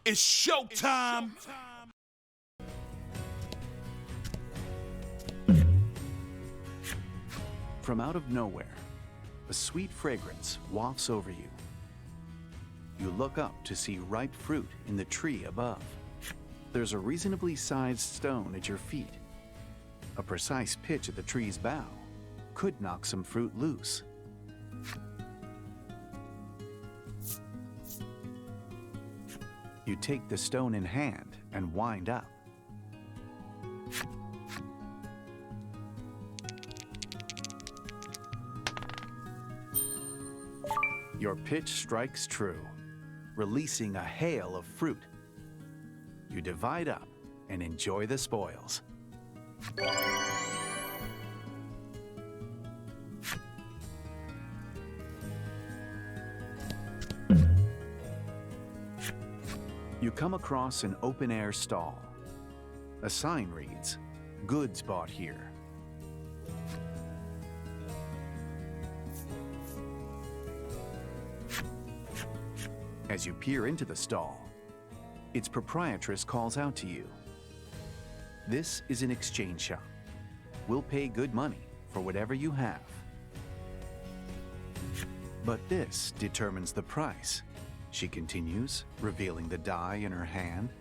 It's showtime. From out of nowhere, a sweet fragrance wafts over you. You look up to see ripe fruit in the tree above. There's a reasonably sized stone at your feet. A precise pitch at the tree's bough could knock some fruit loose. You take the stone in hand and wind up. Your pitch strikes true, releasing a hail of fruit. You divide up and enjoy the spoils. You come across an open-air stall. A sign reads, "Goods bought here." As you peer into the stall, its proprietress calls out to you. "This is an exchange shop. We'll pay good money for whatever you have." "But this determines the price," she continues, revealing the die in her hand.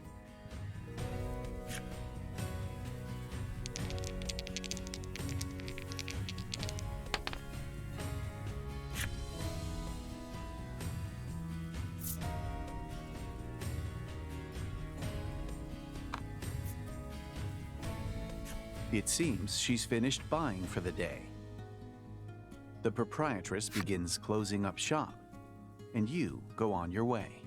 It seems she's finished buying for the day. The proprietress begins closing up shop, and you go on your way.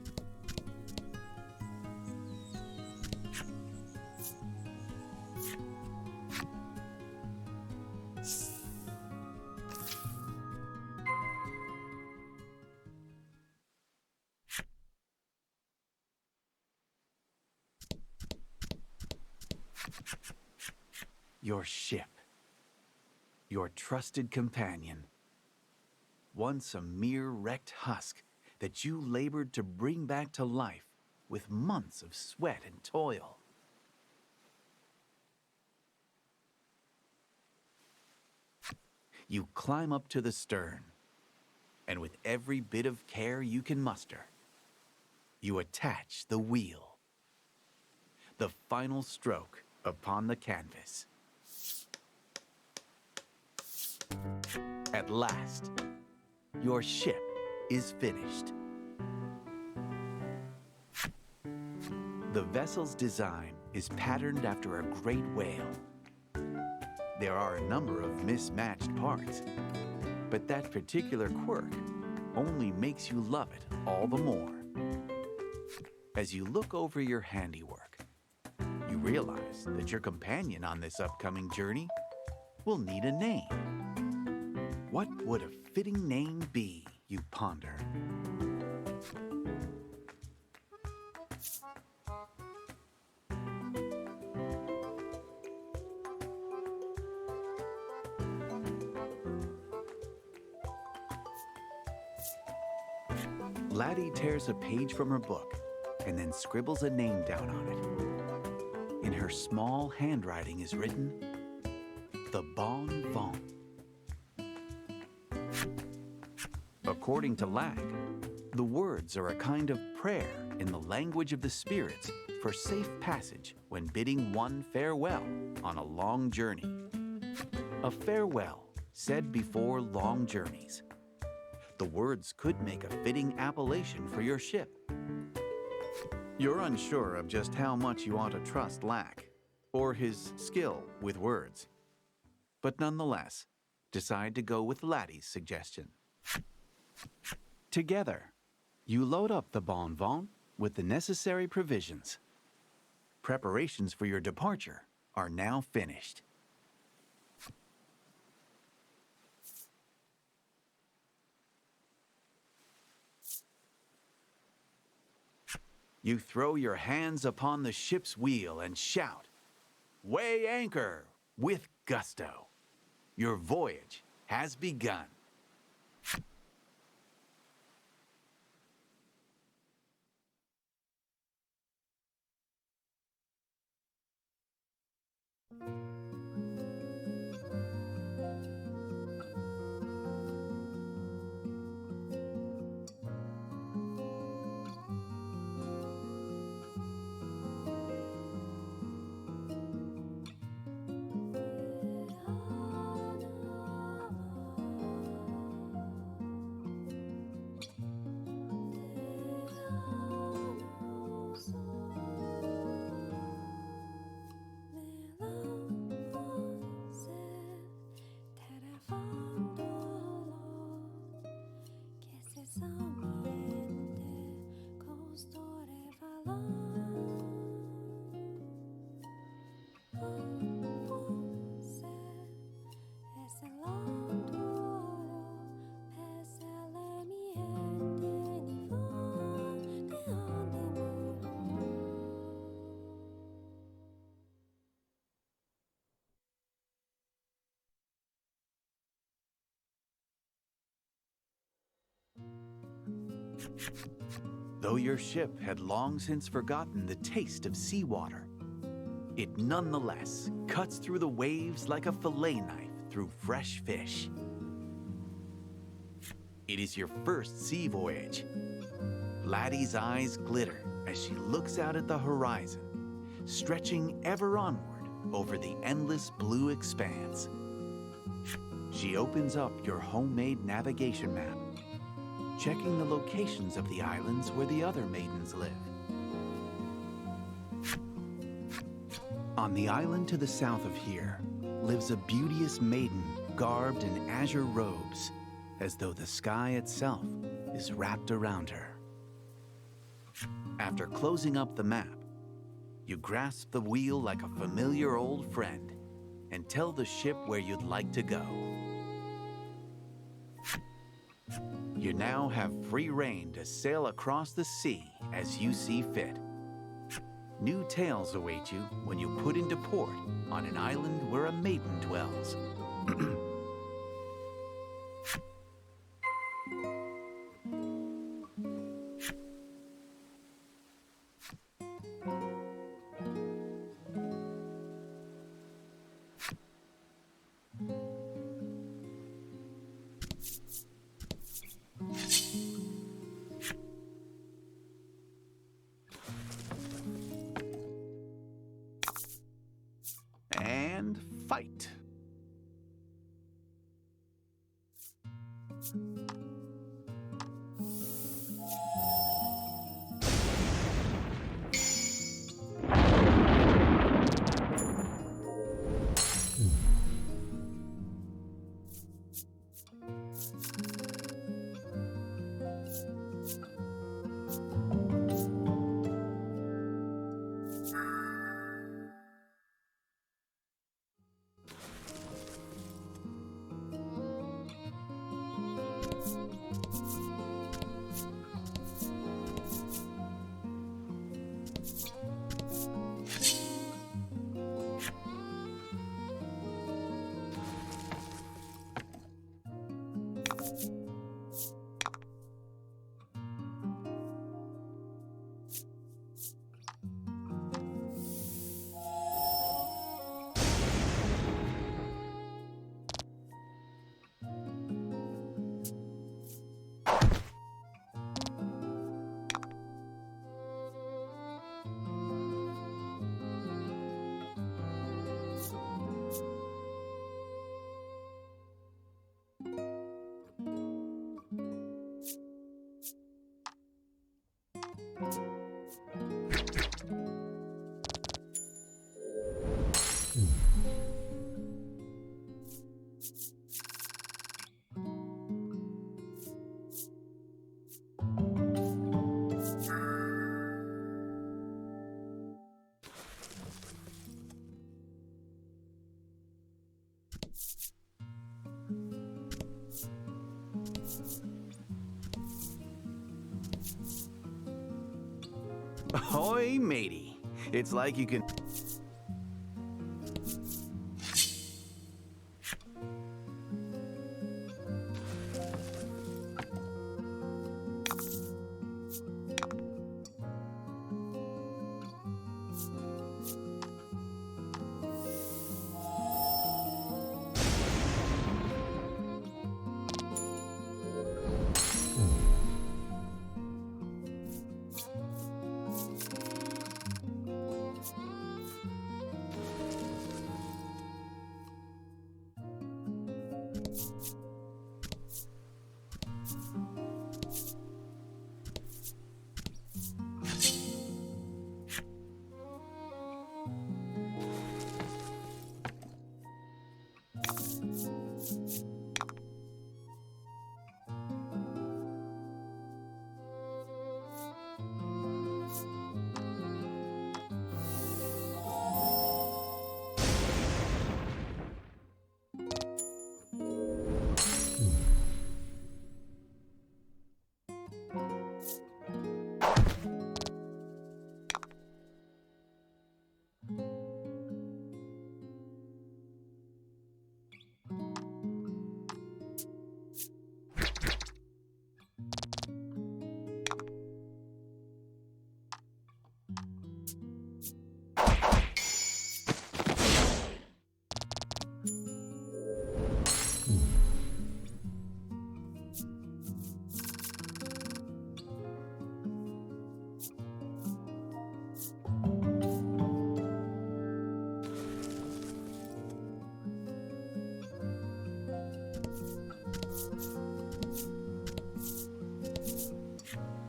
Your ship, your trusted companion, once a mere wrecked husk that you labored to bring back to life with months of sweat and toil. You climb up to the stern, and with every bit of care you can muster, you attach the wheel. The final stroke upon the canvas. At last, your ship is finished. The vessel's design is patterned after a great whale. There are a number of mismatched parts, but that particular quirk only makes you love it all the more. As you look over your handiwork, you realize that your companion on this upcoming journey will need a name. What would a fitting name be, you ponder? Laddie tears a page from her book and then scribbles a name down on it. In her small handwriting is written, "The Bon Vent." According to Lag, the words are a kind of prayer in the language of the spirits for safe passage when bidding one farewell on a long journey. A farewell said before long journeys. The words could make a fitting appellation for your ship. You're unsure of just how much you ought to trust Lack or his skill with words, but nonetheless, decide to go with Laddie's suggestion. Together, you load up the Bon Vent with the necessary provisions. Preparations for your departure are now finished. You throw your hands upon the ship's wheel and shout, "Weigh anchor!" with gusto. Your voyage has begun. Though your ship had long since forgotten the taste of seawater, it nonetheless cuts through the waves like a fillet knife through fresh fish. It is your first sea voyage. Laddie's eyes glitter as she looks out at the horizon, stretching ever onward over the endless blue expanse. She opens up your homemade navigation map, checking the locations of the islands where the other maidens live. On the island to the south of here lives a beauteous maiden garbed in azure robes, as though the sky itself is wrapped around her. After closing up the map, you grasp the wheel like a familiar old friend and tell the ship where you'd like to go. You now have free rein to sail across the sea as you see fit. New tales await you when you put into port on an island where a maiden dwells. And fight. Ahoy, matey. It's like you can...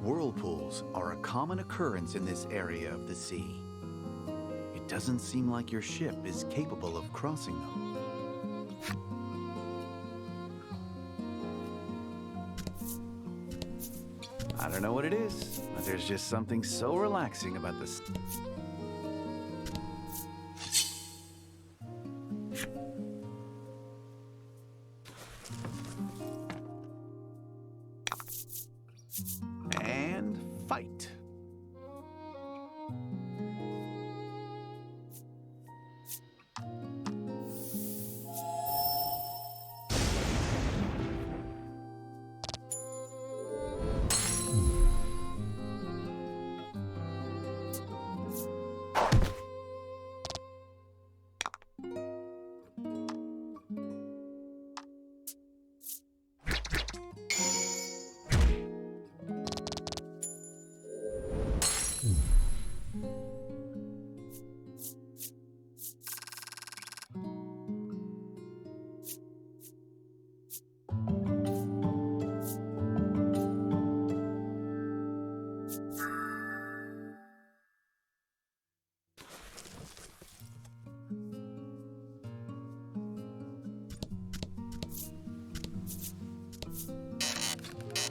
Whirlpools are a common occurrence in this area of the sea. It doesn't seem like your ship is capable of crossing them. I don't know what it is, but there's just something so relaxing about this. And fight.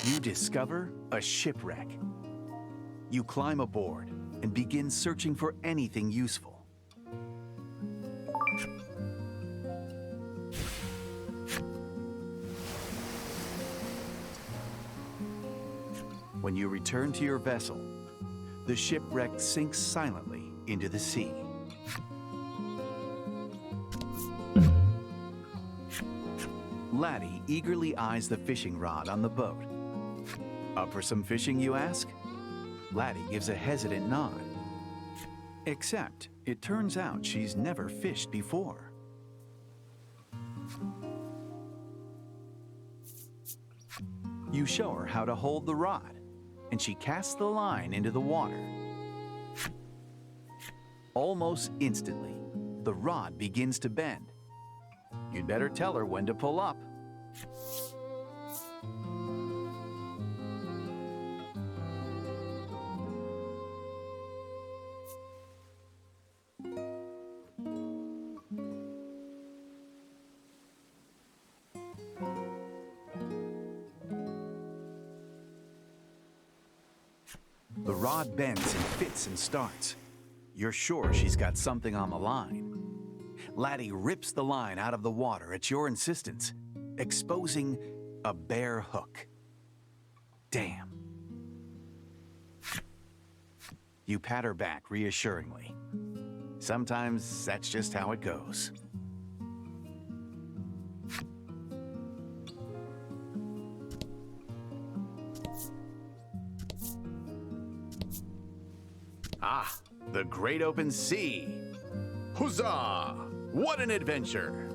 You discover a shipwreck. You climb aboard and begin searching for anything useful. When you return to your vessel, the shipwreck sinks silently into the sea. Laddie eagerly eyes the fishing rod on the boat. Up for some fishing, you ask? Laddie gives a hesitant nod. Except, it turns out she's never fished before. You show her how to hold the rod, and she casts the line into the water. Almost instantly, the rod begins to bend. You'd better tell her when to pull up. The rod bends and fits and starts. You're sure she's got something on the line. Laddie rips the line out of the water at your insistence, exposing a bare hook. Damn. You pat her back reassuringly. Sometimes that's just how it goes. Ah, the great open sea. Huzzah! What an adventure!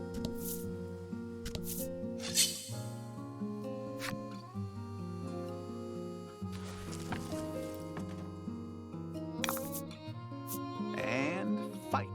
And fight.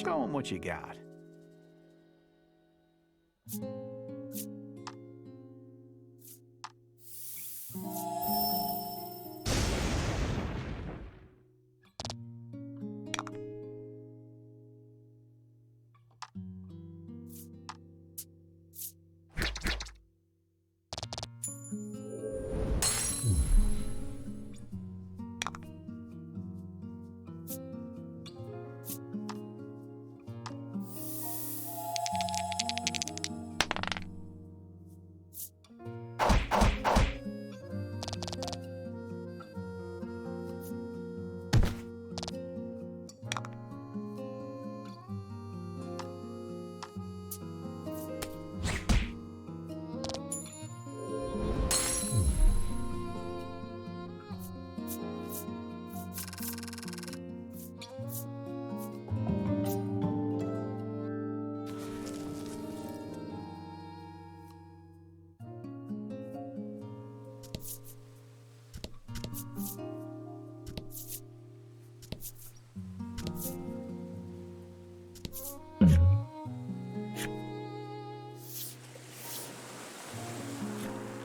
Show 'em what you got.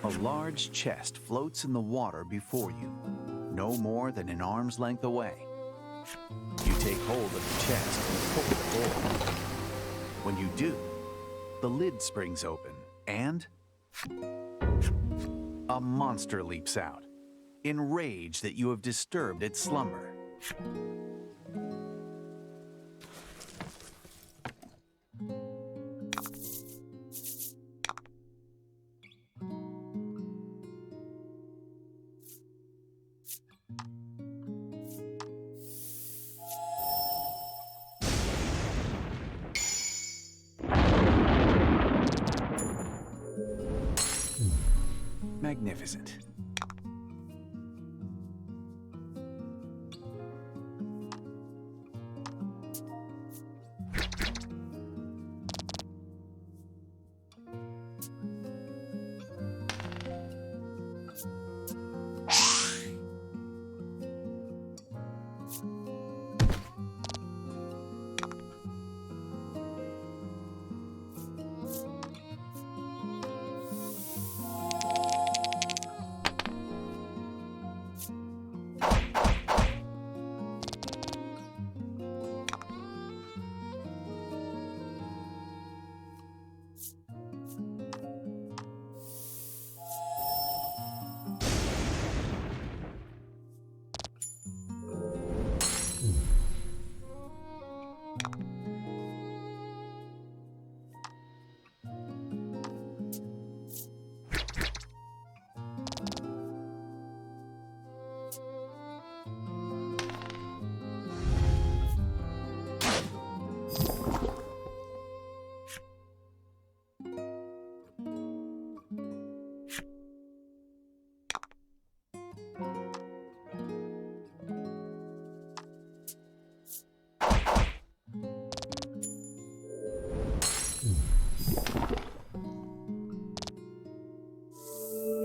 A large chest floats in the water before you, no more than an arm's length away. You take hold of the chest and pull the board. When you do, the lid springs open and a monster leaps out, enraged that you have disturbed its slumber. Magnificent.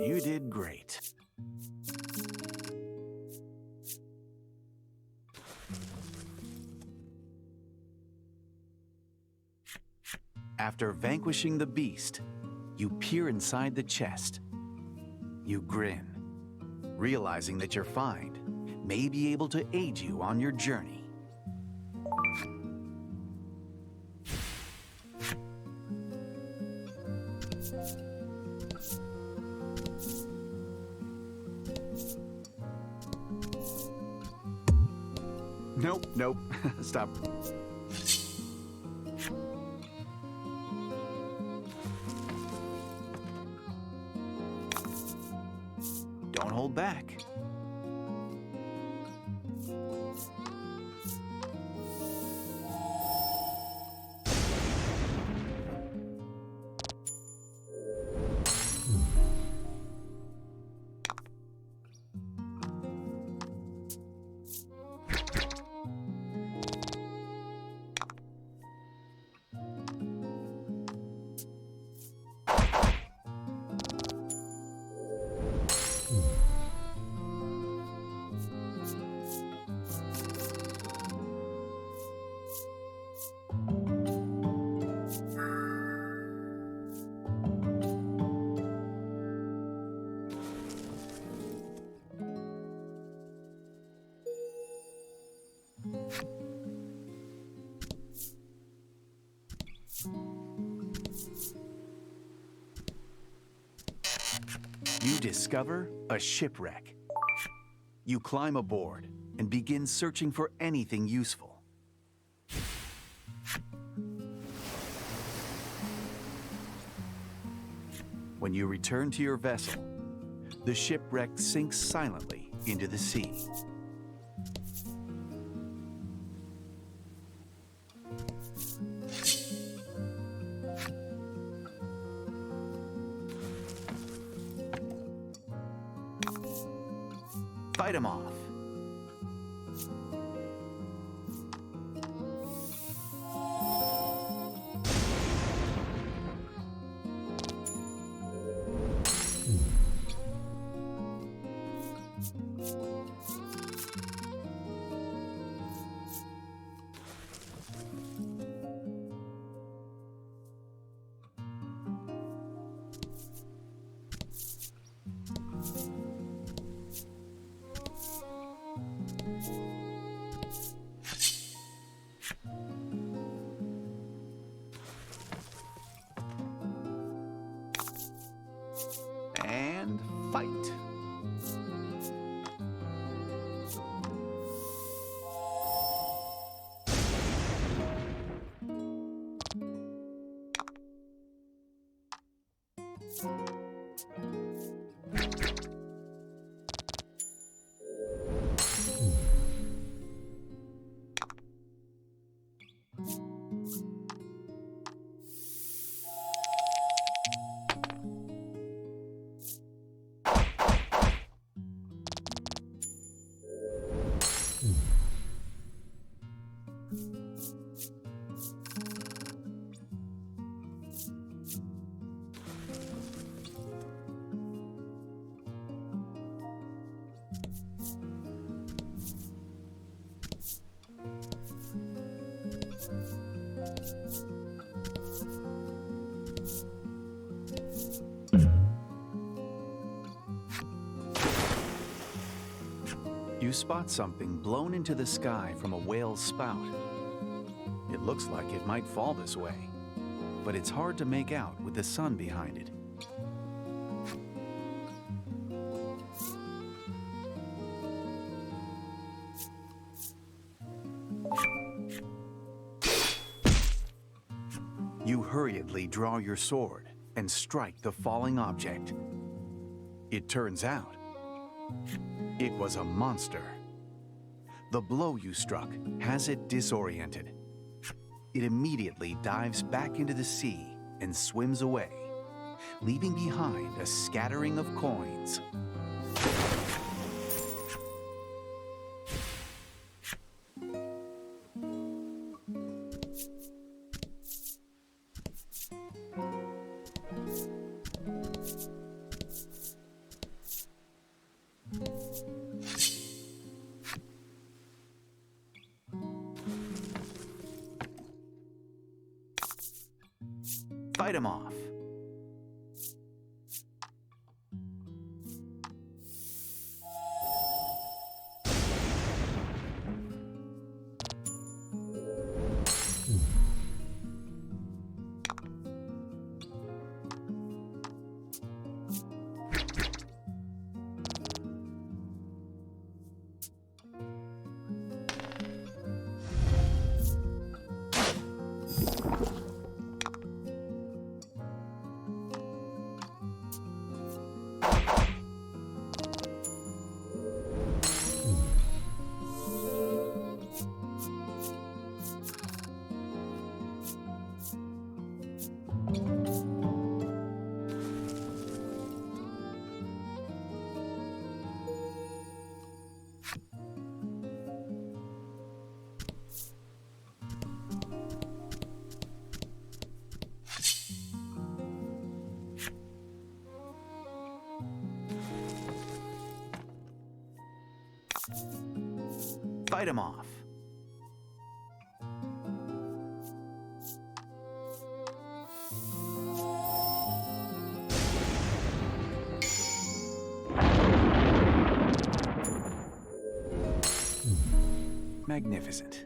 You did great. After vanquishing the beast, you peer inside the chest. You grin, realizing that your find may be able to aid you on your journey. Nope. Stop. Don't hold back. You discover a shipwreck. You climb aboard and begin searching for anything useful. When you return to your vessel, the shipwreck sinks silently into the sea. Fight him off. fight. You spot something blown into the sky from a whale's spout. It looks like it might fall this way, but it's hard to make out with the sun behind it. You hurriedly draw your sword and strike the falling object. It turns out it was a monster. The blow you struck has it disoriented. It immediately dives back into the sea and swims away, leaving behind a scattering of coins. Fight him off. Fight him off. Magnificent.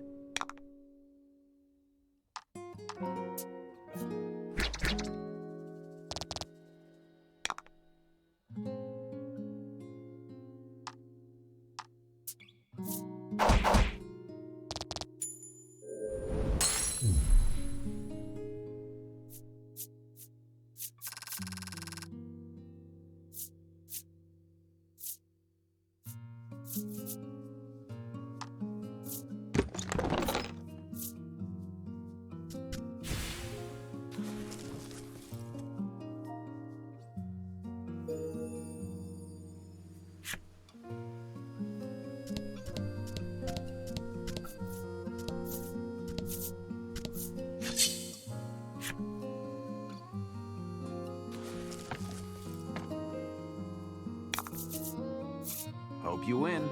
Hope you win.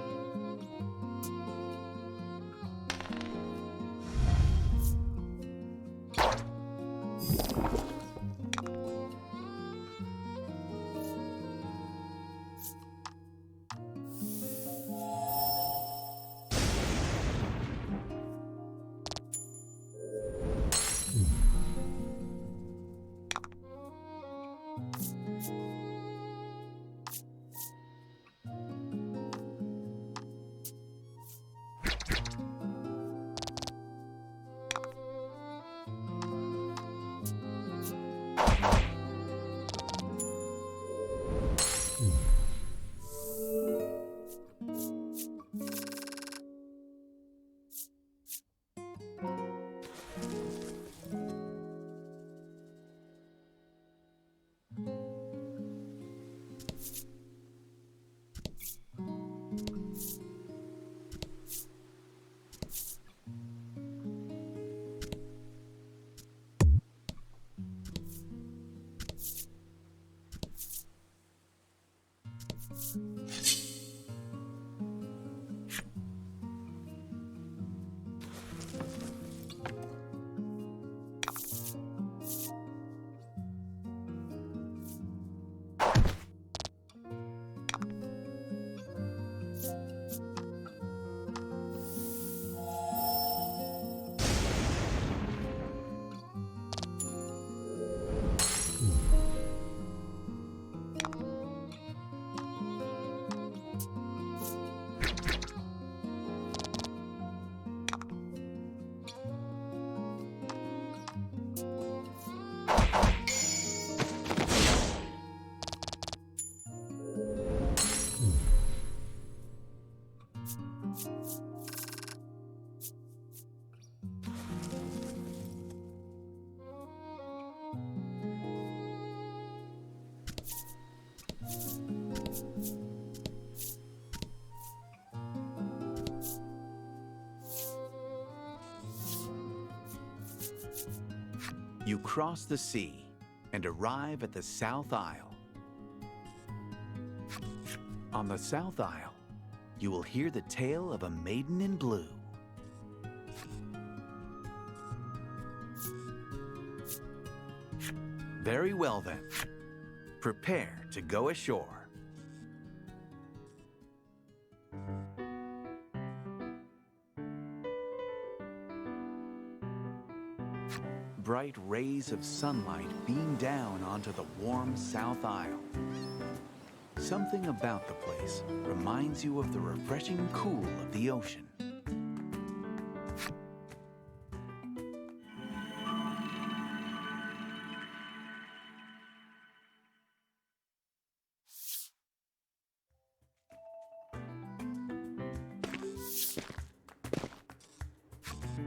You cross the sea and arrive at the South Aisle. On the South Aisle, you will hear the tale of a maiden in blue. Very well then, prepare to go ashore. Bright rays of sunlight beam down onto the warm South Aisle. Something about the place reminds you of the refreshing cool of the ocean.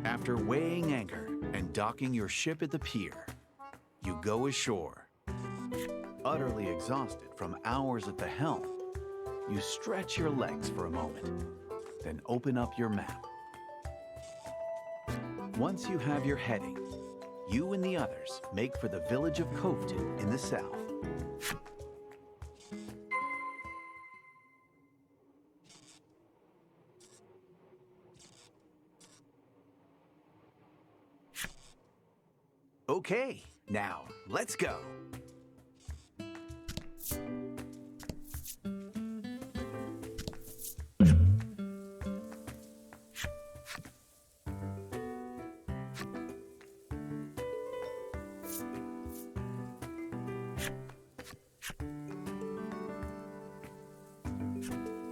After weighing anchor and docking your ship at the pier, you go ashore. Utterly exhausted from hours at the helm, you stretch your legs for a moment, then open up your map. Once you have your heading, you and the others make for the village of Coveton in the south. Okay, now let's go.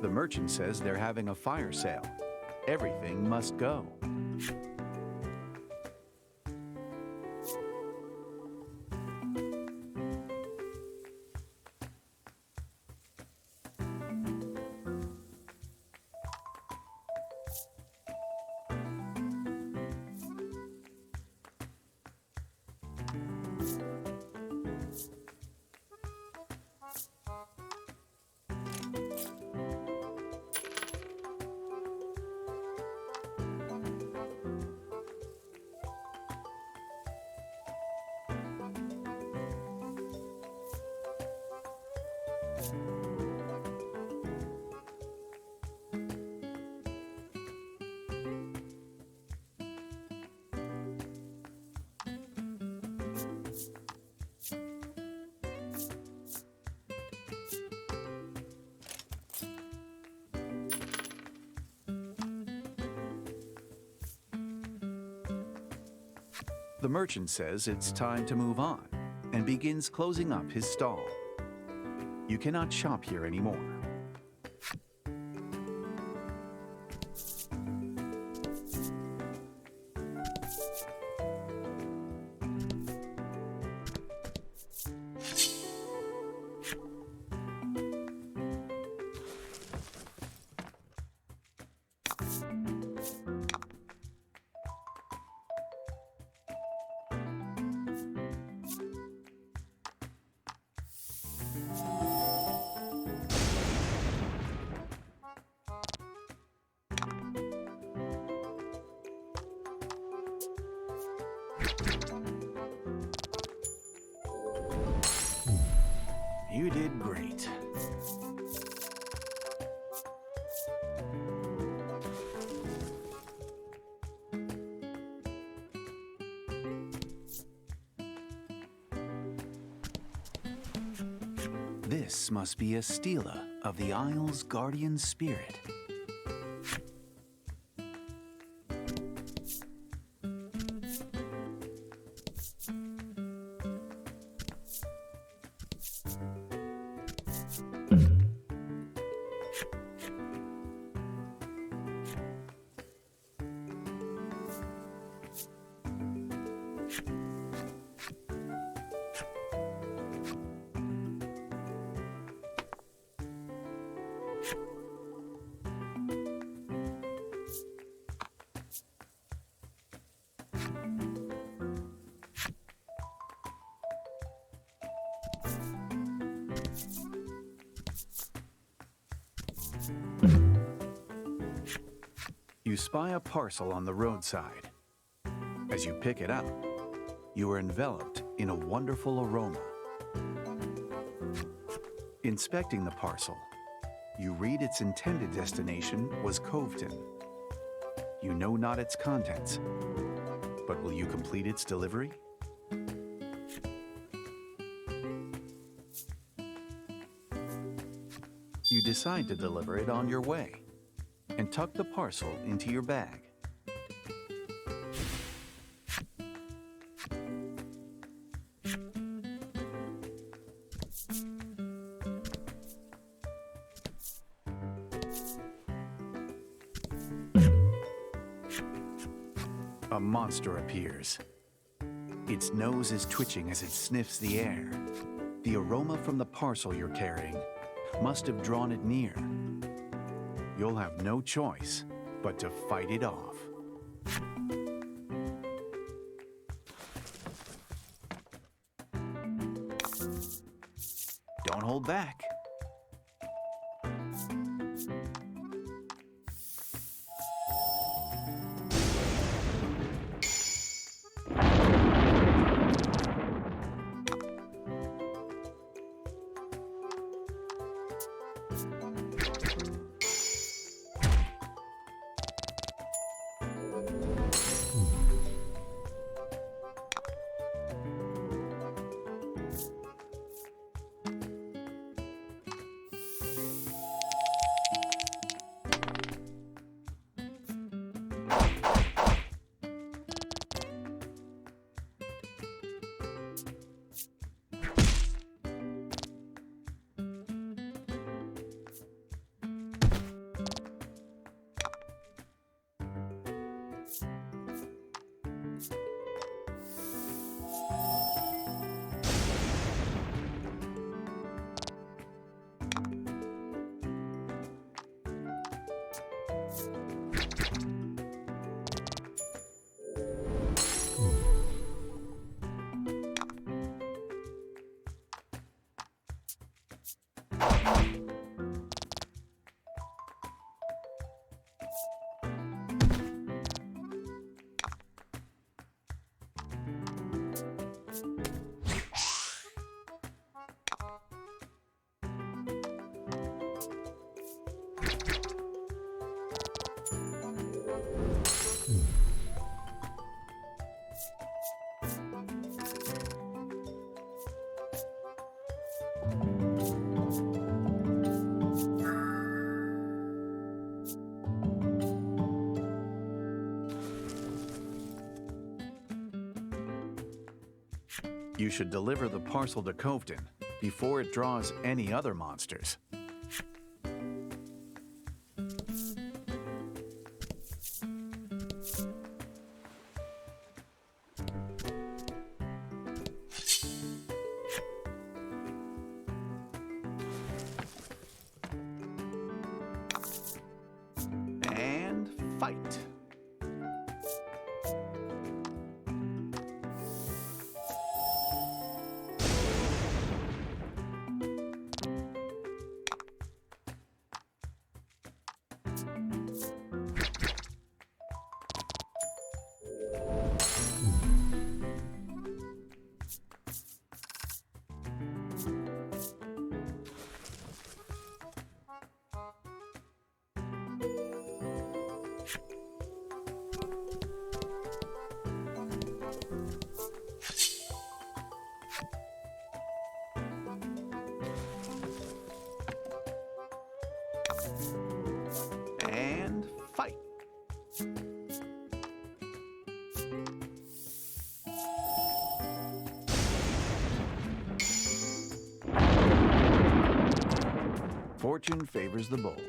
The merchant says they're having a fire sale. Everything must go. The merchant says it's time to move on and begins closing up his stall. You cannot shop here anymore. You did great. This must be a stela of the Isle's guardian spirit. You spy a parcel on the roadside. As you pick it up, you are enveloped in a wonderful aroma. Inspecting the parcel, you read its intended destination was Coveton. You know not its contents, but will you complete its delivery? You decide to deliver it on your way and tuck the parcel into your bag. A monster appears. Its nose is twitching as it sniffs the air. The aroma from the parcel you're carrying must have drawn it near. You'll have no choice but to fight it off. Don't hold back. You should deliver the parcel to Coveton before it draws any other monsters. And fight. And fight. Fortune favors the bold.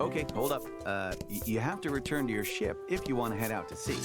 Okay, hold up. You have to return to your ship if you want to head out to sea.